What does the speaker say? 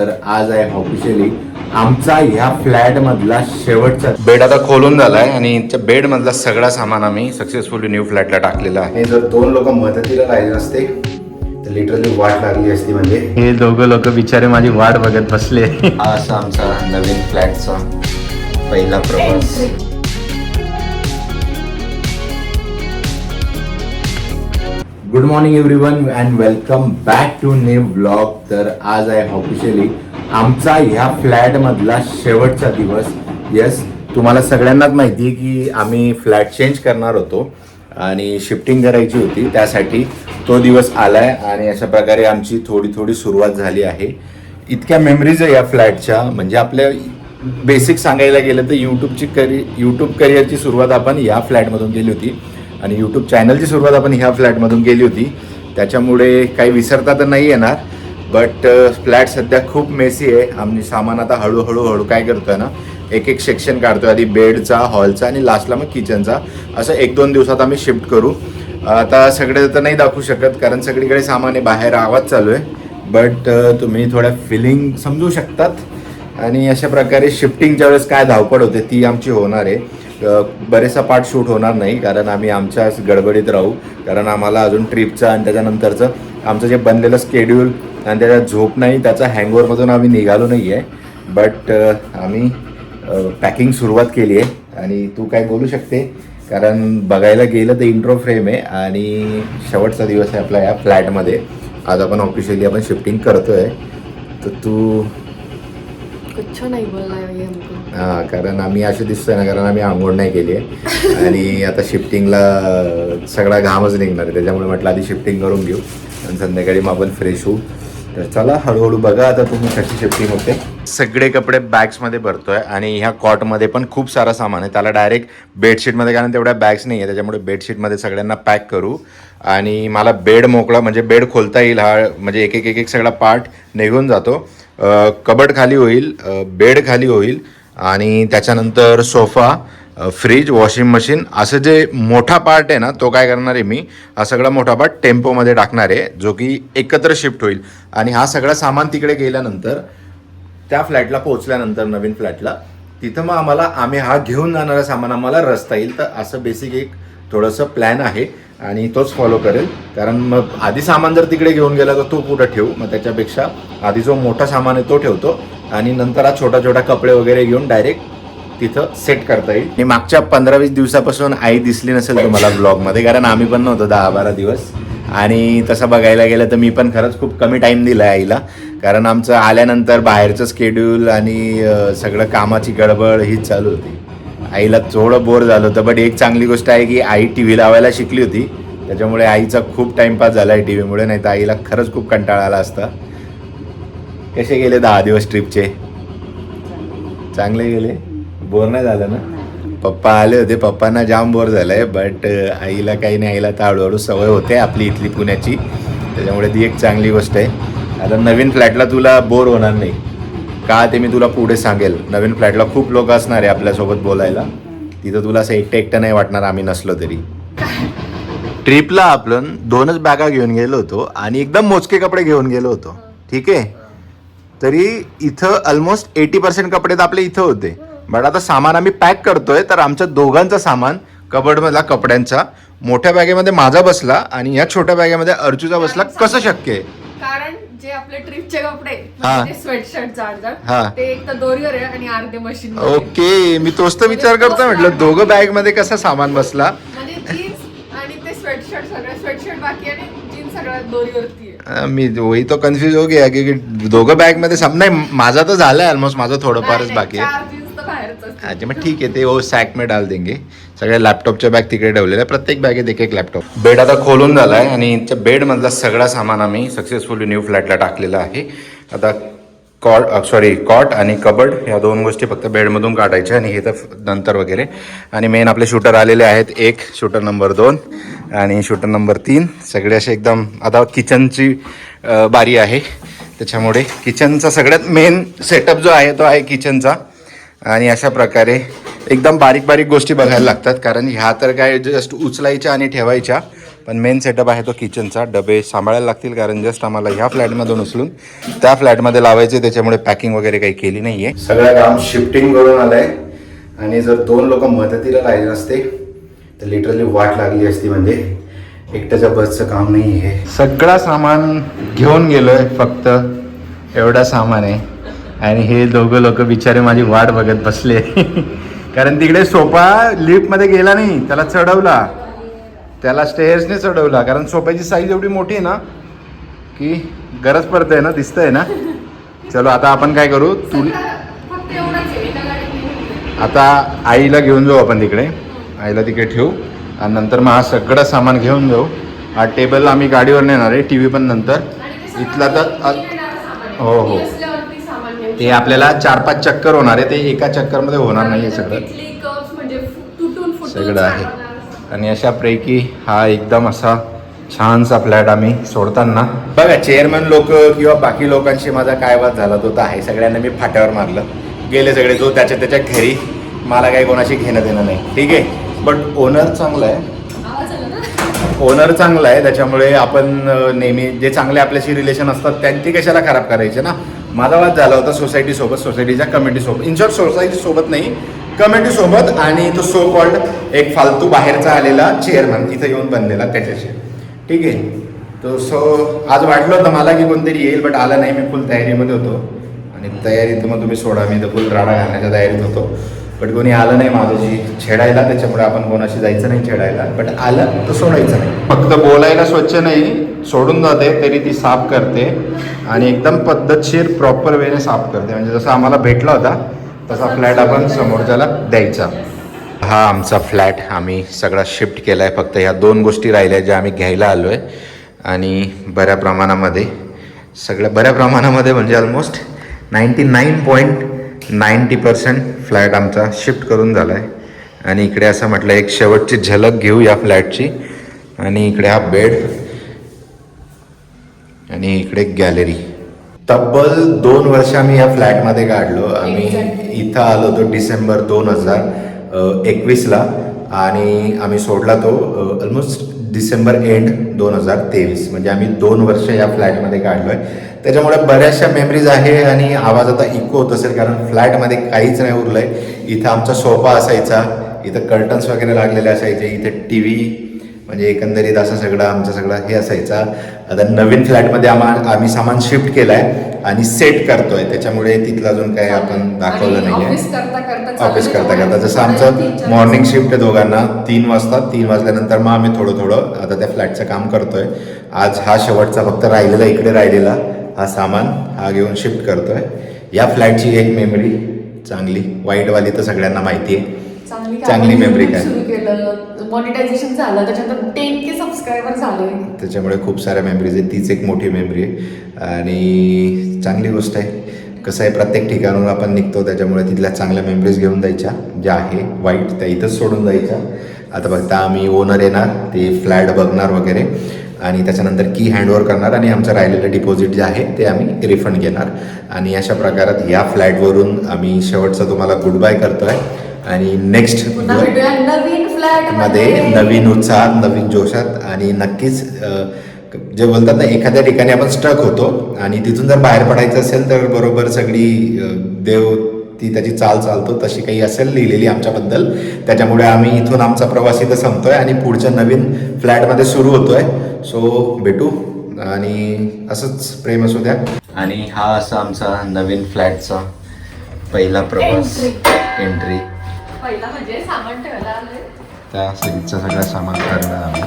तर आज आहे ऑफिशियली आमचा ह्या फ्लॅट मधला शेवटचा बेड आता खोलून झालाय आणि बेड मधला सगळा सामान आम्ही सक्सेसफुली न्यू फ्लॅटला टाकलेला आहे. जर दोन लोक मदतीला राहिले नसते तर लिटरली वाट लागली असती. म्हणजे हे दोघं लोक बिचारे माझी वाट बघत बसले. हा असा आमचा नवीन फ्लॅटचा पहिला प्रवास. Good morning everyone and welcome back to new blog. तर आज आहे ऑफिशियली आमचा ह्या फ्लॅट मधला शेवटचा दिवस. येस, तुम्हाला सगळ्यांनाच माहिती आहे की आम्ही फ्लॅट चेंज करणार होतो आणि शिफ्टिंग करायची होती, त्यासाठी तो दिवस आलाय आणि अशा प्रकारे आमची थोडी सुरुवात झाली आहे. इतक्या मेमरीज आहे या फ्लॅटच्या. म्हणजे आपल्या बेसिक सांगायला गेलं तर यूट्यूब करिअरची सुरुवात आपण या फ्लॅटमधून केली होती आणि यूट्यूब चॅनलची सुरुवात आपण ह्या फ्लॅटमधून केली होती. त्याच्यामुळे काही विसरता तर नाही येणार. बट फ्लॅट सध्या खूप मेसी आहे. आम्ही सामान आता हळूहळू काय करतोय ना, एक सेक्शन काढतोय. आधी बेडचा, हॉलचा आणि लास्टला मग किचनचा. असं 1-2 दिवसात आम्ही शिफ्ट करू. आता सगळे तर नाही दाखवू शकत कारण सगळीकडे सामान आहे, बाहेर आवाज चालू आहे. बट तुम्ही थोड्या फिलिंग समजू शकतात. आणि अशा प्रकारे शिफ्टिंगच्या वेळेस काय धावपळ होते ती आमची होणार आहे. बरेचसा पार्ट शूट होणार नाही कारण आम्ही आमच्याच गडबडीत राहू. कारण आम्हाला अजून ट्रिपचं आणि त्याच्यानंतरचं आमचं जे बनलेलं स्केड्यूल आणि त्याच्यात झोप नाही, त्याचा हँगओव्हरमधून आम्ही निघालो नाही आहे. बट आम्ही पॅकिंग सुरुवात केली आहे आणि तू काय बोलू शकते, कारण बघायला गेलं तर इंट्रो फ्रेम आहे आणि शेवटचा दिवस आहे आपला या फ्लॅटमध्ये. आज आपण ऑफिशियली आपण शिफ्टिंग करतोय. तर तू कुछ नाही बोलला. हां, कारण आम्ही असे दिसतोय ना, कारण आम्ही आंघोळ नाही केली आहे आणि आता शिफ्टिंगला सगळा घामच निघणार आहे. त्याच्यामुळे म्हटलं आधी शिफ्टिंग करून घेऊ आणि संध्याकाळी मग आपण फ्रेश होऊ. तर चला हळूहळू बघा आता तुम्ही कशी शिफ्टिंग होते. सगळे कपडे बॅग्समध्ये भरतोय आणि ह्या कॉटमध्ये पण खूप सारा सामान आहे. त्याला डायरेक्ट बेडशीटमध्ये, कारण तेवढ्या बॅग्स नाही आहे, त्याच्यामुळे बेडशीटमध्ये सगळ्यांना पॅक करू. आणि मला बेड मोकळा म्हणजे बेड खोलता येईल. हा म्हणजे एक सगळा पार्ट निघून जातो. कबड खाली होईल, बेड खाली होईल आणि त्याच्यानंतर सोफा, फ्रीज, वॉशिंग मशीन, असं जे मोठा पार्ट आहे ना तो काय करणार आहे मी, हा सगळा मोठा पार्ट टेम्पोमध्ये टाकणार आहे जो की एकत्र शिफ्ट होईल. आणि हा सगळं सामान तिकडे गेल्यानंतर त्या फ्लॅटला पोहोचल्यानंतर नवीन फ्लॅटला तिथं मग आम्ही हा घेऊन जाणारा सामान आम्हाला रचता येईल. तर असं बेसिक एक थोडंसं प्लॅन आहे आणि तोच फॉलो करेल. कारण मग आधी सामान जर तिकडे घेऊन गेला तर तो कुठं ठेवू, मग त्याच्यापेक्षा आधी जो मोठा सामान आहे तो ठेवतो आणि नंतर हा छोटा कपडे वगैरे घेऊन डायरेक्ट तिथं सेट करता येईल. आणि मागच्या 15-20 दिवसापासून आई दिसली नसेल तुम्हाला ब्लॉगमध्ये, कारण आम्ही पण नव्हतो 10-12 दिवस. आणि तसं बघायला गेलं तर मी पण खरंच खूप कमी टाईम दिला आहे आईला, कारण आमचं आल्यानंतर बाहेरचं स्केड्यूल आणि सगळं कामाची गडबड हीच चालू होती. आईला थोडं बोर झालं होतं. बट एक चांगली गोष्ट आहे की आई TV लावायला शिकली होती, त्याच्यामुळे आईचा खूप टाईमपास झाला आहे TV मुळे. नाही तर आईला खरंच खूप कंटाळा आला असता. कसे गेले 10 दिवस ट्रिपचे? चांगले गेले? बोर नाही झालं ना? पप्पा आले होते, पप्पांना जाम बोर झालं आहे. बट आईला काही नाही, आईला तर हळूहळू सवय होते आपली इथली पुण्याची, त्याच्यामुळे ती एक चांगली गोष्ट आहे. आता नवीन फ्लॅटला तुला बोर होणार नाही का ते मी तुला पुढे सांगेल. नवीन फ्लॅटला खूप लोक असणार आहे आपल्यासोबत बोलायला. तिथं तुला असं एकटं नाही वाटणार आम्ही नसलो तरी. ट्रिपला आपण 2च बॅगा घेऊन गेलो होतो आणि एकदम मोजके कपडे घेऊन गेलो होतो, ठीक आहे. तरी इथं ऑलमोस्ट 80% कपडे तर आपले इथं होते. बट आता सामान आम्ही पॅक करतोय, तर आमच्या दोघांचा सामान कबडमधला कपड्यांचा मोठ्या बॅगेमध्ये माझा बसला आणि या छोट्या बॅगेमध्ये अर्जुचा बसला. कसं शक्य आहे? कारण जे आपले ट्रिपचे कपडे म्हणजे स्वेटशर्ट जाड ते एक तर दोरीवर आहे आणि अर्धे मशीन. ओके, मी तोच तर विचार करतोय, म्हटलं दोघं बॅग मध्ये कसा सामान बसला. म्हणजे जीन्स आणि ते स्वेटशर्ट, सगळे स्वेटशर्ट बाकी आणि जीन्स सगळ्या दोरीवरती आहे. मी वही तो कन्फ्यूज हो गया की दोघं बॅग मध्ये नाही, माझा तर झालाय ऑलमोस्ट, माझा थोडंफारच बाकी आहे. अच्छा, मग ठीक आहे, ते वो सॅक में डाल देंगे. सगळ्या लॅपटॉपच्या बॅग तिकडे ठेवलेल्या, प्रत्येक बॅगेत एक लॅपटॉप. बेड आता खोलून झालाय आणि त्या बेड मधला सगळा सामान आम्ही सक्सेसफुली न्यू फ्लॅटला टाकलेला आहे. आता कॉट आणि कबड ह्या 2 गोष्टी फक्त बेडमधून काढायच्या आणि हे तर नंतर वगैरे. आणि मेन आपले शूटर आलेले आहेत, एक शूटर नंबर 2 आणि शूटर नंबर 3. सगळे असे एकदम. आता किचनची बारी आहे, त्याच्यामुळे किचनचा सगळ्यात मेन सेटअप जो आहे तो आहे किचनचा. आणि अशा प्रकारे एकदम बारीक गोष्टी बघायला लागतात, कारण ह्या तर काय जस्ट उचलायच्या आणि ठेवायच्या, पण मेन सेटअप आहे तो किचनचा. डबे सांभाळायला लागतील कारण जस्ट आम्हाला ह्या फ्लॅटमधून उचलून त्या फ्लॅटमध्ये लावायचे, त्याच्यामुळे पॅकिंग वगैरे काही केली नाही आहे. सगळं काम शिफ्टिंग करून आलं आहे आणि जर 2 लोक मदतीला राहिले नसते तर लिटरली वाट लागली असती. म्हणजे एकट्याच्या बसचं काम नाही आहे. सगळं सामान घेऊन गेलो आहे, फक्त एवढा सामान आहे. आणि हे दोघं लोक बिचारे माझी वाट बघत बसले कारण तिकडे सोफा लिफ्टमध्ये गेला नाही, त्याला चढवला, त्याला स्टेअर्सने चढवला कारण सोफ्याची साईज एवढी मोठी आहे ना की गरज पडते ना, दिसतंय ना. चलो आता आपण काय करू, फक्त एवढंच आहे, एका गाडीत आता आईला घेऊन जाऊ आपण तिकडे, आईला तिकडे ठेवू आणि नंतर मग हा सगळं सामान घेऊन जाऊ. हा टेबल आम्ही गाडीवर नेणार आहे, TV पण नंतर. इथला तर हो हो ते आपल्याला 4-5 चक्कर होणार आहे, ते एका चक्करमध्ये होणार नाही आहे सगळं. सगळं आहे. आणि अशापैकी हा एकदम असा छानसा फ्लॅट आम्ही सोडताना बघा, चेअरमॅन लोक किंवा बाकी लोकांशी माझा काय वाद झाला तो तर आहे. सगळ्यांना मी फाट्यावर मारलं, गेले सगळे जो त्याच्या घरी, मला काही कोणाशी घेणं देणं नाही, ठीक आहे. बट ओनर चांगला आहे, ओनर चांगला आहे, त्याच्यामुळे आपण नेहमी जे चांगले आपल्याशी रिलेशन असतात त्यांची कशाला खराब करायचे ना. माझा वाद झाला होता सोसायटीसोबत, सोसायटीच्या कमिटीसोबत, इन शॉर्ट सोसायटीसोबत नाही कमिटीसोबत. आणि तो सो कॉल्ड एक फालतू बाहेरचा आलेला चेअरमन इथं येऊन बनलेला त्याच्याशी, ठीक आहे. तो आज वाटलं होतं मला की कोणतरी येईल, बट आला नाही. मी फुल तयारीमध्ये होतो आणि तयारीत मग तुम्ही सोडा, मी तर फुल राडा घालण्याच्या तयारीत होतो. बट कोणी आलं नाही माझ्याशी छेडायला, त्याच्यामुळे आपण कोणाशी जायचं नाही छेडायला. बट आलं तर सोडायचं नाही. फक्त बोलायला स्वच्छ नाही, सोडून जाते तरी ती साफ करते आणि एकदम पद्धतशीर प्रॉपर वेने साफ करते. म्हणजे जसं आम्हाला भेटला होता तसा फ्लॅट आपण समोरच्याला द्यायचा. हा आमचा फ्लॅट आम्ही सगळा शिफ्ट केला आहे. फक्त ह्या 2 गोष्टी राहिल्या ज्या आम्ही घ्यायला आलो आहे. आणि बऱ्या प्रमाणामध्ये म्हणजे ऑलमोस्ट 99.90% फ्लॅट आमचा शिफ्ट करून झाला आहे. आणि इकडे असं म्हटलं एक शेवटची झलक घेऊ या फ्लॅटची. आणि इकडे हा बेड आणि इकडे गॅलरी. तब्बल 2 वर्ष आम्ही या फ्लॅटमध्ये काढलो. आम्ही इथं आलो होतो डिसेंबर 2021ला आणि आम्ही सोडला तो ऑलमोस्ट डिसेंबर एंड 2023. म्हणजे आम्ही 2 वर्ष या फ्लॅटमध्ये काढलो आहे. त्याच्यामुळे बऱ्याचशा मेमरीज आहे. आणि आवाज आता इको होत असेल कारण फ्लॅटमध्ये काहीच नाही उरलं आहे. इथं आमचा सोफा असायचा, इथं कर्टन्स वगैरे लागलेले असायचे, इथे TV, म्हणजे एकंदरीत असं सगळं हे असायचा. आता नवीन फ्लॅटमध्ये आम्ही सामान शिफ्ट केलं आहे आणि सेट करतोय, त्याच्यामुळे तिथलं अजून काही आपण दाखवलं नाही आहे. ऑफिस करता जसं आमचं मॉर्निंग शिफ्ट आहे दोघांना 3 वाजता, 3 वाजल्यानंतर मग आम्ही थोडं आता त्या फ्लॅटचं काम करतोय. आज हा शेवटचा फक्त राहिलेला, इकडे राहिलेला हा सामान हा घेऊन शिफ्ट करतोय. या फ्लॅटची एक मेमरी चांगली, वाईटवाली तर सगळ्यांना माहिती आहे. चांगली मेमरी काय, सुरू केलं, मॉनिटायझेशन झालं, त्याच्यानंतर 10K सबस्क्रायबर झाले, त्याच्यामुळे खूप साऱ्या मेमरीज आहेत. तीच एक मोठी मेमरी आहे आणि चांगली गोष्ट आहे. कसं आहे, प्रत्येक ठिकाणाहून आपण निघतो, त्याच्यामुळे तिथल्या चांगल्या मेमरीज घेऊन जायच्या, ज्या आहे वाईट त्या इथंच सोडून जायच्या. आता बघता आम्ही ओनर येणार, ते फ्लॅट बघणार वगैरे आणि त्याच्यानंतर की हँडओव्हर करणार आणि आमचं राहिलेलं डिपॉझिट जे आहे ते आम्ही रिफंड घेणार. आणि अशा प्रकारात या फ्लॅटवरून आम्ही शेवटचा तुम्हाला गुड बाय करतोय. आणि नेक्स्ट नवीन फ्लॅटमध्ये नवीन उत्साहात, नवीन जोशात. आणि नक्कीच जे बोलतात ना, एखाद्या ठिकाणी आपण स्टक होतो आणि तिथून जर बाहेर पडायचं असेल तर बरोबर सगळी देव ती त्याची चाल चालतो, तशी काही असेल लिहिलेली आमच्याबद्दल. त्याच्यामुळे आम्ही इथून आमचा प्रवास इथं संपतोय आणि पुढच्या नवीन फ्लॅटमध्ये सुरू होतोय. सो भेटू आणि असंच प्रेम असू द्या. आणि हा असा आमचा नवीन फ्लॅटचा पहिला प्रवास, एंट्री. पहिला म्हणजे सामान ठेवायला आलोय, त्या सगळं सामान करणार आम्ही.